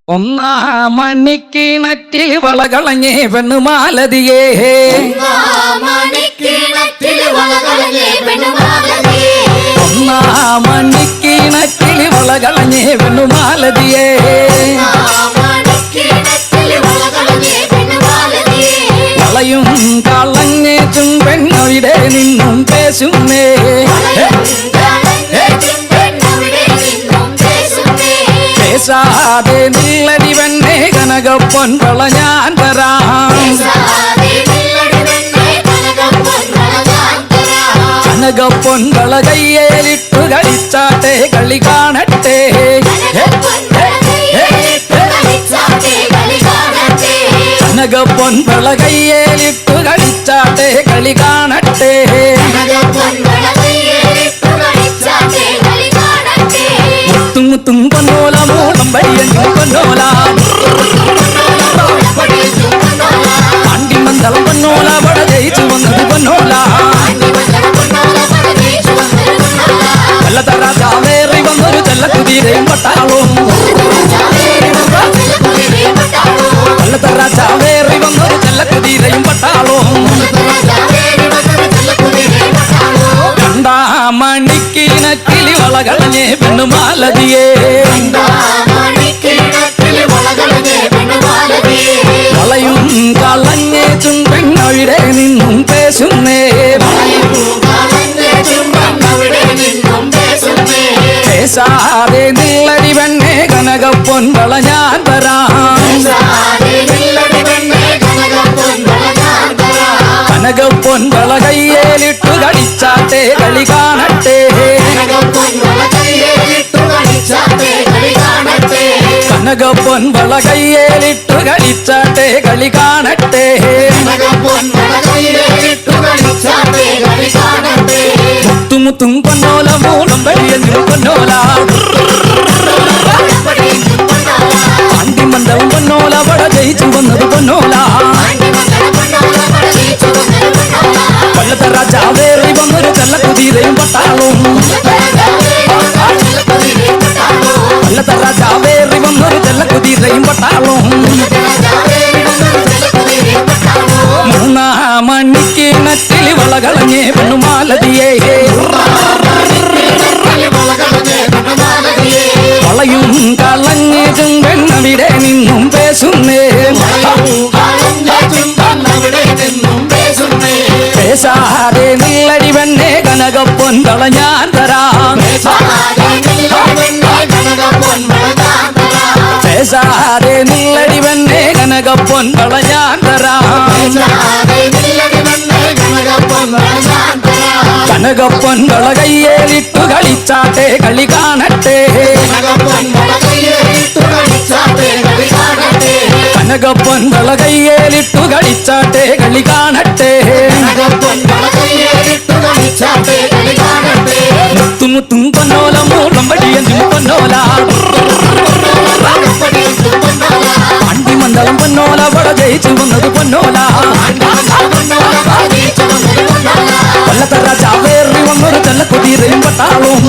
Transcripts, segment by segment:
ഒന്നാം മണിക്കിണറ്റിൽ വളകളഞ്ഞേ പെണ്ണുമാലതിയേ ഒന്നാം മണിക്കിണറ്റിൽ വളകളഞ്ഞേ പെണ്ണുമാലതിയേ വളയും കളഞ്ഞേച്ചും പെണ്ണവിടെ നിന്നും പേശുന്നേ പേശാതെ നില്ലടി പെണ്ണേ കനകപ്പൊൻ വള ഞാൻ തരാം കനകപ്പൊൻ വള കയ്യേലിട്ടു കളിച്ചാട്ടെ കളി കാണട്ടെ കനകപ്പൊൻ വള കയ്യേലിട്ടു കളിച്ചാട്ടെ കളി കാണട്ടെ മുത്തും പൊന്നോല മൂളം വഴിയഞ്ഞു പൊന്നോല അണ്ടിമന്തളം പൊന്നോല വട ജയിച്ചു വന്നത് പൊന്നോല കൊല്ലത്തറ ചാവേറി വന്നൊരു ചെല്ലക്കുതിരയും പട്ടാളും കൊല്ലത്തറ ചാവേറി വന്നൊരു ചെല്ലക്കുതിരയും പട്ടാളും രണ്ടാം മണിക്കിണക്കിലി വളകളഞ്ഞേ പെണ്ണുമാലതിയേ വളയും കളഞ്ഞേച്ചും പെണ്ണവിടെ നിന്നും പേശുന്നേ പേശാതെ നില്ലടി പെണ്ണേ കനകപ്പൊൻ വള ഞാൻ തരാം കനകപ്പൊൻ വള കയ്യേലിട്ടു കളിച്ചാട്ടെ കളി കാണട്ടെ കനകപ്പൊൻ വള കയ്യേലിട്ടു കളിച്ചാട്ടെ കളി കാണട്ടെ മുത്തും പൊന്നോല മൂളം വഴിയഞ്ഞു പൊന്നോല അണ്ടിമന്തവും പൊന്നോല വട ജയിച്ചു വന്നത് പൊന്നോല കൊല്ലത്തറ ചാവേറി വന്നൊരു ചെല്ലക്കുതിരയും പട്ടാളും കൊല്ലത്തറ ചാവേറി വന്നൊരു ചെല്ലക്കുതിരയും പട്ടാളും മൂന്നാം മണിക്കിണറ്റിൽ വളകളഞ്ഞേ പെണ്ണുമാലതിയേ വളയും കളഞ്ഞേച്ചും പെണ്ണവിടെ നിന്നും പേശുന്നേ പേശാതെ നില്ലടി പെണ്ണേ കനകപ്പൊൻ വള ഞാൻ തരാം പേശാതെ നില്ലടി പെണ്ണേ കനകപ്പൊൻ വള ഞാൻ തരാം കനകപ്പൊൻ വള കയ്യേലിട്ടു കളിച്ചാട്ടെ കളി കാണട്ടെ കനകപ്പൊൻ വള കയ്യേലിട്ടു കളിച്ചാട്ടെ കളി കാണട്ടെ മുത്തും പൊന്നോല മൂളം വഴിയഞ്ഞു പൊന്നോല അണ്ടിമന്തളം പൊന്നോല വട ജയിച്ചു വന്നത് പൊന്നോല കൊല്ലത്തറ ചാവേറി വന്നൊരു ചെല്ലക്കുതിരയും പട്ടാളും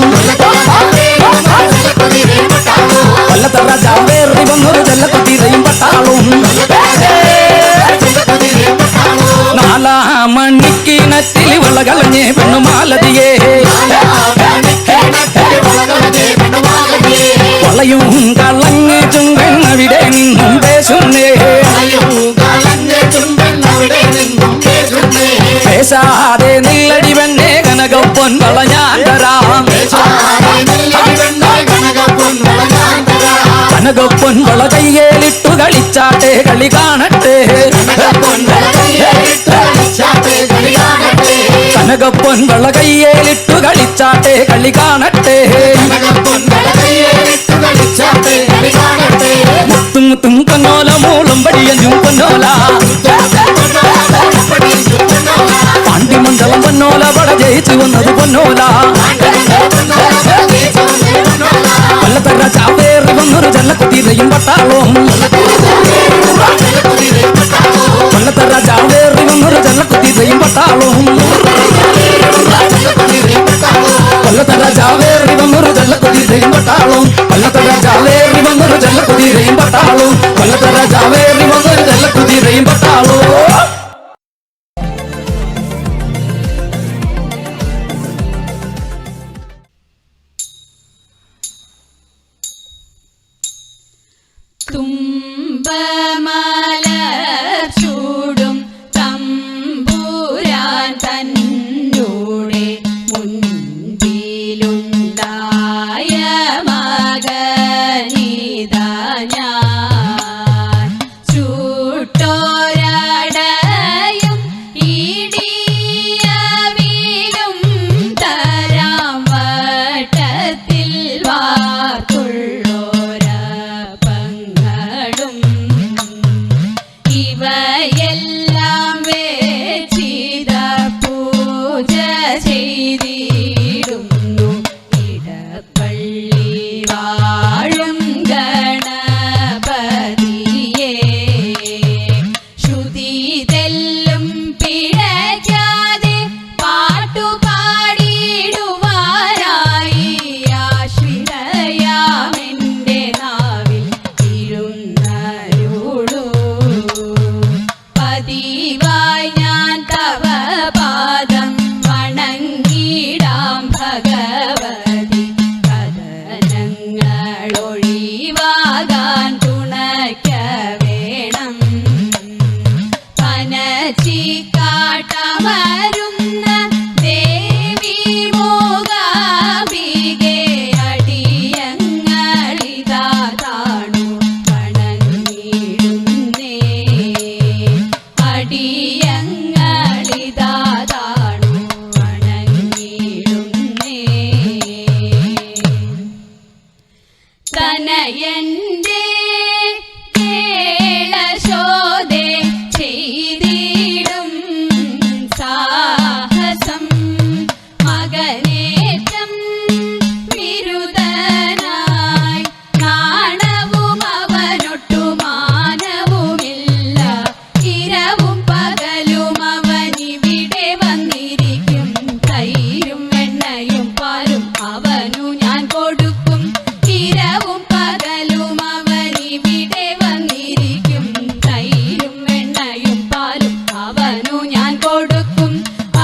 കൊല്ലത്തറ ചാവേറി വന്നൊരു ചെല്ലക്കുതിരയും പട്ടാളും നാലാം മണിക്കിണറ്റിൽ വളകളഞ്ഞേ പെണ്ണുമാലതിയേ വളയും കളഞ്ഞേച്ചും പെണ്ണവിടെ നിന്നും പേശുന്നേ പേശാതെ നില്ലടി പെണ്ണേ കനകപ്പൊൻ വള ഞാൻ തരാം കനകപ്പൊൻ വള കയ്യേലിട്ടു കളിച്ചാട്ടെ കളി കാണട്ടെ കനകപ്പൊൻ വള കയ്യേലിട്ടു കളിച്ചാട്ടെ കളി കാണട്ടെ മുത്തും പൊന്നോല മൂളം വഴിയഞ്ഞു പൊന്നോല അണ്ടിമന്തളം പൊന്നോല വട ജയിച്ചു വന്നത് പൊന്നോല കൊല്ലത്തറ ചാവേറി വന്നൊരു ചെല്ലക്കുതിരയും പട്ടാളും കൊല്ലത്തറ ചാവേറി വന്നൊരു ചെല്ലക്കുതിരയും പട്ടാളും കൊല്ലത്തറ ചാവേറി വന്നൊരു ചെല്ലക്കുതിരയും ഇവയെല്ലാം വെച്ചിത പൂജ ചെയ്തിടുന്നു ഇടപ്പള്ളി വാഴും ഗണപതിയെ. ശ്രുതി തെല്ലും പിഴയ്ക്കാതെ പാട്ടുപാടിയിടുവാനായി ആശ്രിതയാമെന്റെ നാവിൽ ഇരുന്നരുളൂ. പതിവായി ഞാൻ തവ പാദം വണങ്ങിടാം ഭഗവതി. കഥനങ്ങൾ ഒഴിവാകാൻ തുണയ്ക്ക വേണം. പനച്ചിക്കാട്ടമരുന്ന ദേവി മൂകാംബികെ അടിയങ്ങളിതാ താണു വണങ്ങിടുന്നേ. അടിയങ്ങളിതാ താണു വണങ്ങിടുന്നേ. തനയന്റെ കേളശോധേ ചെയ്തിടും സാഹസം. മകനേറ്റം വിരുദ്ധനായി നാണവും അവനൊട്ടു മാനവുമില്ല. ഇരവും പകലും അവനിവിടെ വന്നിരിക്കും. തൈരും വെണ്ണയും പാലും അവനു ഞാൻ കൊടുക്കും. ഇരവും പകലും അവനിവിടെ വന്നിരിക്കും. തൈരും വെണ്ണയും പാലും അവനു ഞാൻ കൊടുക്കും.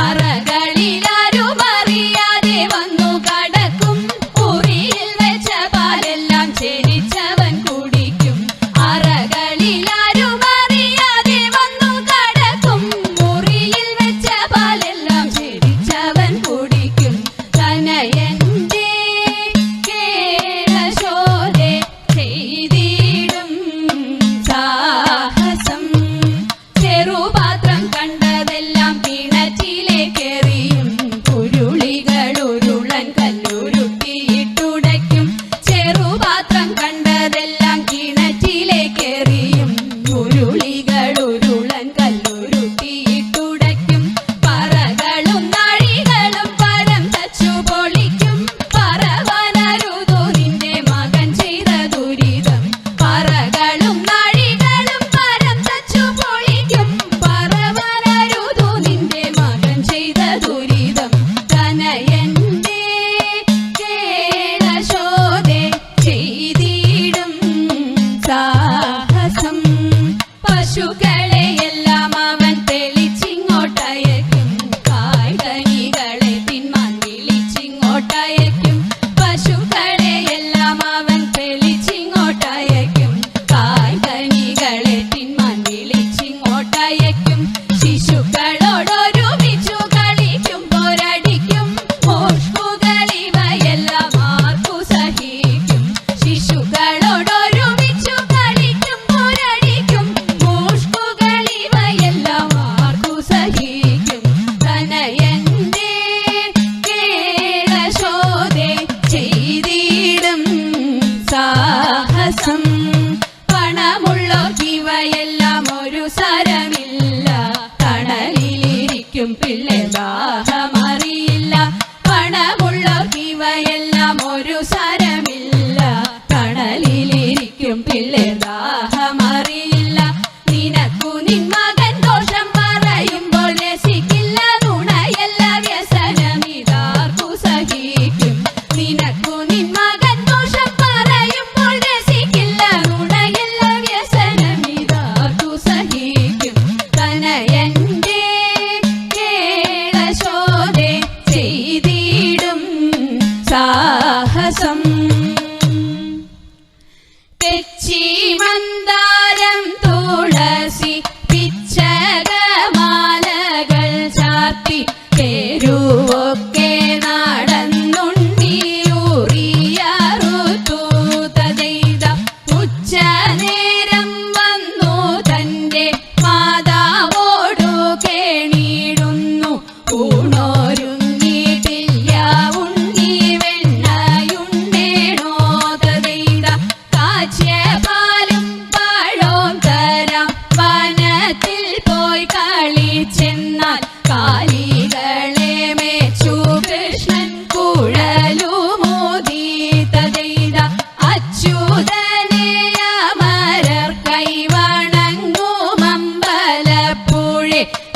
അറകളിലാരും അറിയാതെ വന്നു കടക്കും. കുറിയിൽ വെച്ച പാലെല്ലാം ചെരിച്ചവൻ കുടിക്കും. അറകളിലാരും അറിയാതെ വന്നു കടക്കും. മുറിയിൽ വെച്ച പാലെല്ലാം ചെരിച്ചവൻ കുടിക്കും. തനയന്റെ കേളശോധേ ചെയ്തിടും സാഹസം. ചെറുപാത്രം കണ്ടതെല്ലാം കിണറ്റിലേക്കെറിയും. ഉരുളികൾ ഉരുളൻ കല്ലുരുട്ടിയിട്ടുടയ്ക്കും. ചെറുപാത്രം കണ്ടതെല്ലാം കിണറ്റിലേക്കെറിയും. ഉരുളികൾ ഉരുളൻ കല്ലുരുട്ടിയിട്ടുടയ്ക്കും. പറകളും നാഴികളും പരം തച്ചു പൊളിക്കും. പറവാനരുതോ നിന്റെ മകൻ ചെയ്ത ദുരിതം. പറകളും നാഴികളും പരം തച്ചു പൊളിക്കും. പറവാനരുതോ നിന്റെ മകൻ ചെയ്ത ദുരിതം. തനയന്റെ കേളശോധേ ചെയ്തിടും സാഹസം. പശുക്കളെയെല്ലാം അവൻ തെളിച്ചിങ്ങോട്ടയക്കും. കായ്കനികളെ തിന്മാൻ വിളിച്ചിങ്ങോട്ടയക്കും. പശുക്കളെയെല്ലാം അവൻ തെളിച്ചിങ്ങോട്ടയക്കും. കായ്കനികളെ തിന്മാൻ വിളിച്ചിങ്ങോട്ടയക്കും. ശിശുക്കളോടൊരുമിച്ചു കളിക്കും പോരടിക്കും. മോഷ്കുകളിവയെല്ലാം ആർക്കു സഹിക്കും. ശിശുക്കളോടൊരുമിച്ചു കളിക്കും പോരടിക്കും. മോഷ്കുകളിവയെല്ലാം ആർക്കു സഹിക്കും. തനയന്റെ കേളശോധേ ചെയ്തിടും സാഹസം. പണമുള്ളോർക്കിവയെല്ലാം ഒരു സരമില്ല. തണലിലിരിക്കും പിള്ളെ ദാഹമറിയില്ല. പണമുള്ളോർക്കിവയെല്ലാം ഒരു സരമില്ല. തണലിലിരിക്കും പിള്ളെ ദാഹമറിയില്ല. നിനക്കു നിൻ മകൻ ദോഷം പറയുമ്പോൾ രസിക്കില്ല. നുണയല്ല വ്യസനമിതാർക്കു സഹിക്കും. നിനക്കു നിൻ മകൻ ദോഷം പറയുമ്പോൾ രസിക്കില്ല. നുണയല്ല വ്യസനമിതാർക്കു സഹിക്കും. തനയന്റെ കേളശോധേ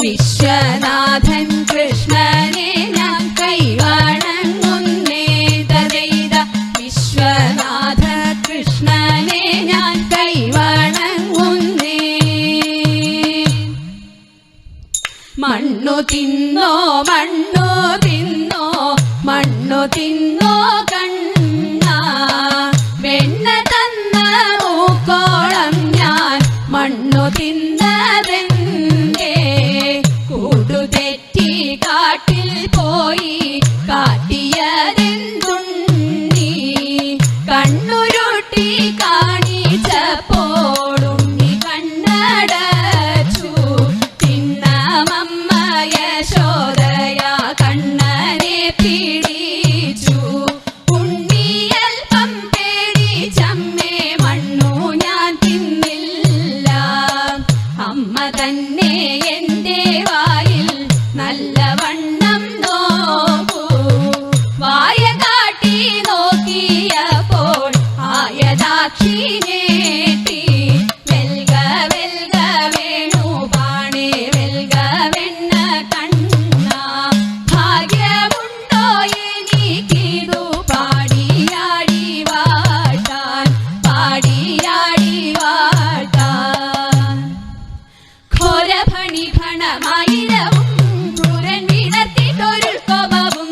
വിശ്വനാഥൻ കൃഷ്ണനെ ഞാൻ കൈവണങ്ങുന്നേ തദൈത വിശ്വനാഥ കൃഷ്ണനെ ഞാൻ കൈവണങ്ങുന്നേ മണ്ണു തിന്നോ മണ്ണു തിന്നോ മണ്ണു തിന്നോ കണ്ണ വെണ്ണ തന്ന മൂക്കോളം ഞാൻ മണ്ണു തിന്നതെന്തേ കൂടുതെറ്റി കാട്ടിൽ പോയി കാട്ടിയതെന്തുണ്ണി കണ്ണുരുട്ടി കാണിച്ചപ്പോഴുണ്ണി കണ്ണടച്ചു തിന്നമമ്മ യശോദയ കണ്ണനെ പിടിച്ചു ഉണ്ണിയൽപ്പം പേടിച്ചമ്മേ മണ്ണു ഞാൻ തിന്നില്ല അമ്മ തന്നെ എന്റെ വായിൽ നല്ലവണ്ണം നോക്കൂ വായ കാട്ടി നോക്കിയപ്പോൾ ആയതാക്ഷിനേട്ടി വെൽക വെൽക വേണു പാണേ വെൽക വെണ്ണ കണ്ണ ഭാഗ്യമുണ്ടോ എനിക്കിതു പാടിയാടി വാട്ടാൻ പാടിയാടി വാട്ടാൻ ഘോരഭണി ഭണമായിരവും ക്രൂരൻ വിടർത്തിട്ടൊരുൾക്കൊപവും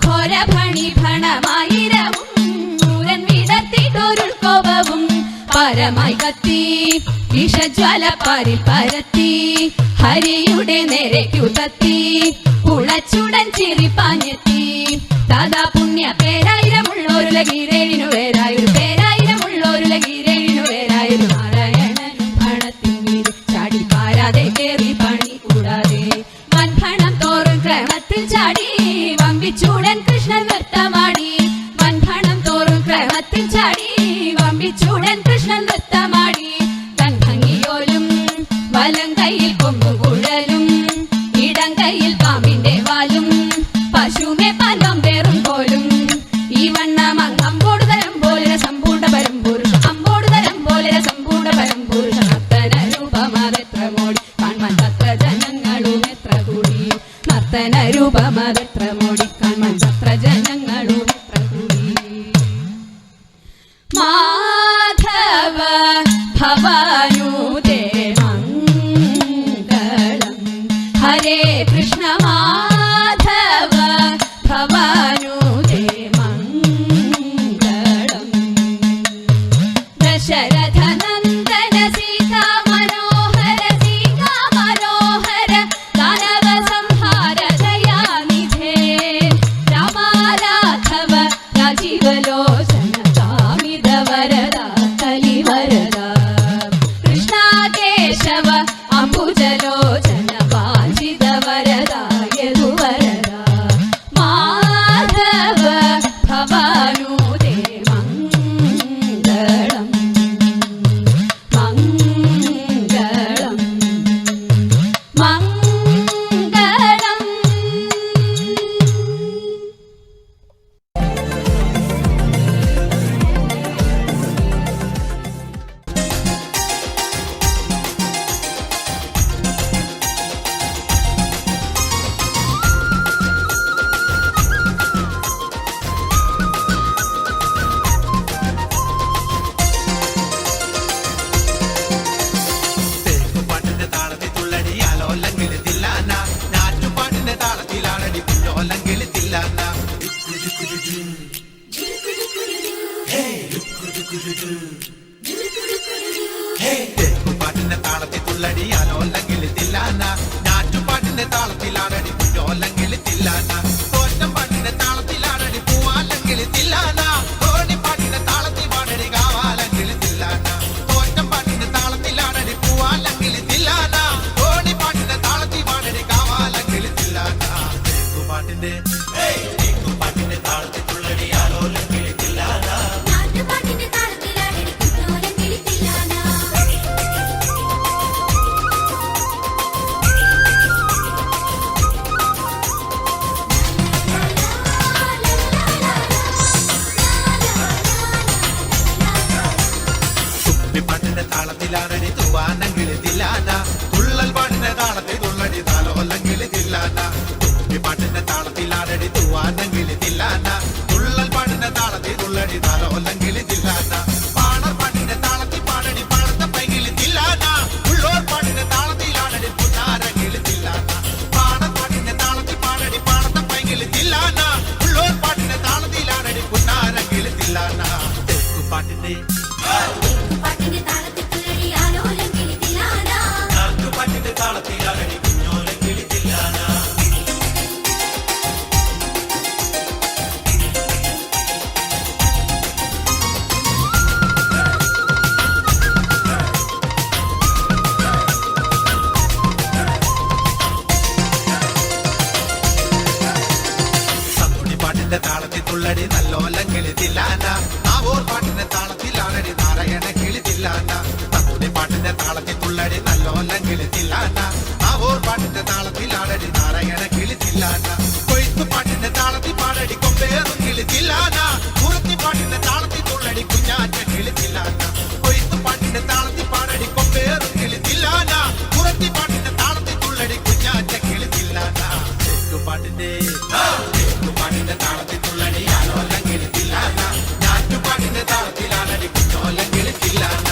ഘോരഭണി ഭണമായിരവും ക്രൂരൻ വിടർത്തിട്ടൊരുൾക്കൊപവും പരമായി കത്തി വിഷജ്വാല പാരിൽ പരത്തി ഹരിയുടെ നേരേക്കു തത്തി പുളച്ചുടൻ ചിറിപ്പാഞ്ഞെത്തി ദാദാ പുണ്യ പേരായിരമുള്ളൊരു ലഗീരേഴിനു വേരായൊരു പേരായിരമുള്ളൊരു ലഗീരേഴിനു വേരായൊരു നാരായണനും ഭണത്തിൻ വീട് ചാടി പാരാതെ കേറി പണി കൂടാതെ വൻഭണം തോറും ക്രമത്തിൽ ചാടി വമ്പിച്ചൂടൻ കൃഷ്ണൻ നൃത്തമാടി വൻഭണം തോറും ക്രമത്തിൽ ചാടി വമ്പിച്ചൂടൻ കൃഷ്ണൻ നൃത്തമാടി കൺഭംഗിയോലും വലം കയ്യിൽ കൊമ്പും കുഴലും ഇടം കയ്യിൽ പാമ്പിന്റെ വാലും പശുമെ പാലം പേറും പോലും ഈ വണ്ണം അമ്പോട് തരം പോലെ സമ്പൂർണ്ണ പരമ്പുരുഷ അമ്പോട് തരം പോലെ സമ്പൂർണ്ണ പരമ്പുരുഷ നർത്തന രൂപമതെത്ര മോടി കാൺമൻ തത്ര ജനങ്ങളും എത്ര കൂടി നർത്തന രൂപമതെത്ര മോടി കാൺമൻ തത്ര ജനങ്ങളും എത്ര കൂടി മാധവ ഭവാനുദേ മംഗളം ഹരേ കൃഷ്ണ മാധവ ഭവാനുദേ മംഗളം ദശരഥ നന്ദന സീതാ മനോഹര ദാനവ സംഹാര ദയാനിധേ രാമാരാഘവ രാജീവലോചന കാമിത വരദ കലിവരദ കൃഷ്ണ കേശവ അംബുജലോചന വാഞ്ചിത വരദ യദുവരദ മാധവ ഭവാനുദേ മംഗളം മംഗളം മംഗളം തേക്കുപാട്ടിന്റെ താളത്തിൽ തുള്ളടി ആലോലങ്കിൽ തില്ലാന ഞാറ്റുപാട്ടിന്റെ താളത്തിലാണടി പുല്ലോലങ്കിൽ തില്ലാന തേക്കുപാട്ടിന്റെ താളത്തിൽ തുള്ളടി ആലോലങ്കിൽ തില്ലാന ഞാറ്റുപാട്ടിന്റെ താളത്തിലാണടി പുല്ലോലങ്കിൽ തില്ലാന തോറ്റം പാട്ടിന്റെ താളത്തിലാണടി പൂവാലങ്കിൽ തില്ലാന ഓണിപ്പാട്ടിന്റെ താളത്തിൽ പാടടി കാവാലങ്കിൽ തില്ലാന തോറ്റം പാട്ടിന്റെ താളത്തിലാണടി പൂവാലങ്കിൽ തില്ലാന ഓണിപ്പാട്ടിന്റെ താളത്തിൽ പാടടി കാവാലങ്കിൽ തില്ലാന തേക്കുപാട്ടിന്റെ താളത്തിൽ തുള്ളടി ആലോലങ്കിൽ തില്ലാന നാട്ടുപാട്ടിന്റെ താളത്തിലാടി കുട്ടോലക്കിളി തില്ലാന തുള്ളടി നല്ലോലം കിളി തില്ലാന നാവൂർ പാട്ടിന്റെ താളത്തിലാണടി നാരായണ കിളി തില്ലാന തത്തുടി പാട്ടിന്റെ താളത്തിൽ തുള്ളടി നല്ലോലം കിളി തില്ലാന നാവൂർ പാട്ടിന്റെ താളത്തിലാണടി നാരായണ കിളി തില്ലാന കൊയ്ത്തു പാട്ടിന്റെ താളത്തിൽ പാടടി കൊമ്പേറും കിളി തില്ലാന കുറുത്തി പാട്ടിന്റെ താളത്തിൽ തുള്ളടി കുഞ്ഞാറ്റ കിളി തില്ലാന കൊയ്ത്തു പാട്ടിന്റെ താളത്തിൽ പാടടി കൊമ്പേറും കിളി തില്ലാന കുറുത്തി പാട്ടിന്റെ താളത്തിൽ തുള്ളടി കുഞ്ഞാറ്റ കിളി തില്ലാന പാട്ടിന്റെ താളത്തിൽ തുള്ളടി ആലോലം കിളി തില്ലാന ഞാറ്റുപാട്ടിന്റെ താളത്തിലാണടി കുഞ്ഞോലം കിളി തില്ലാന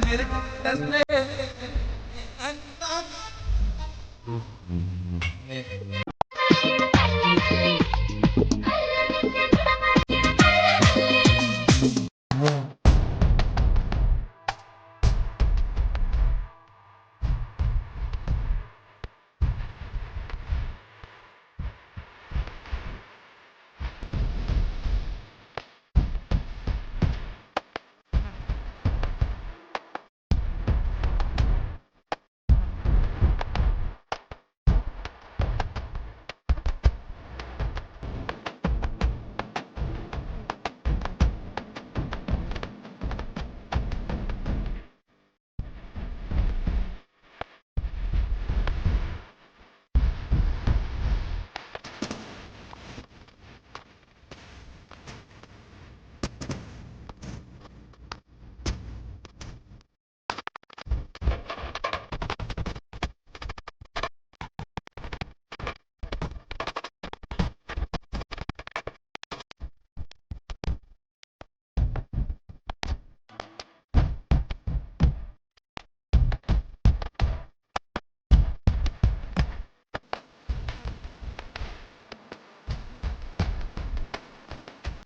ഒരു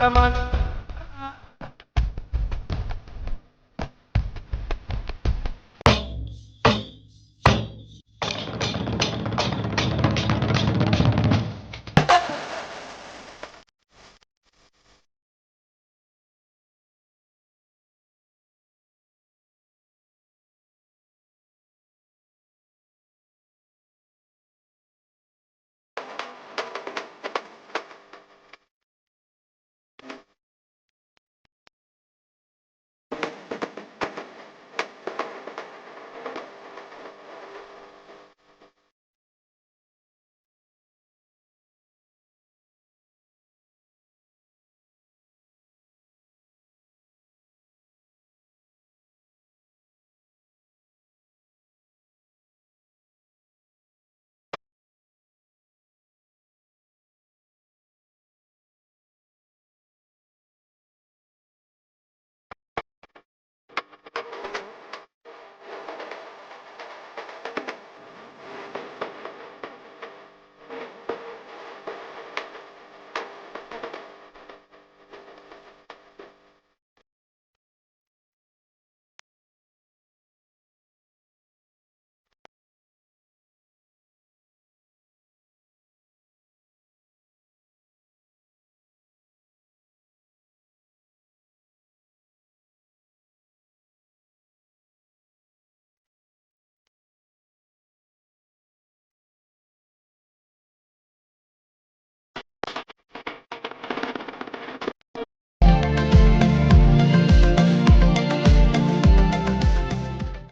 Come on.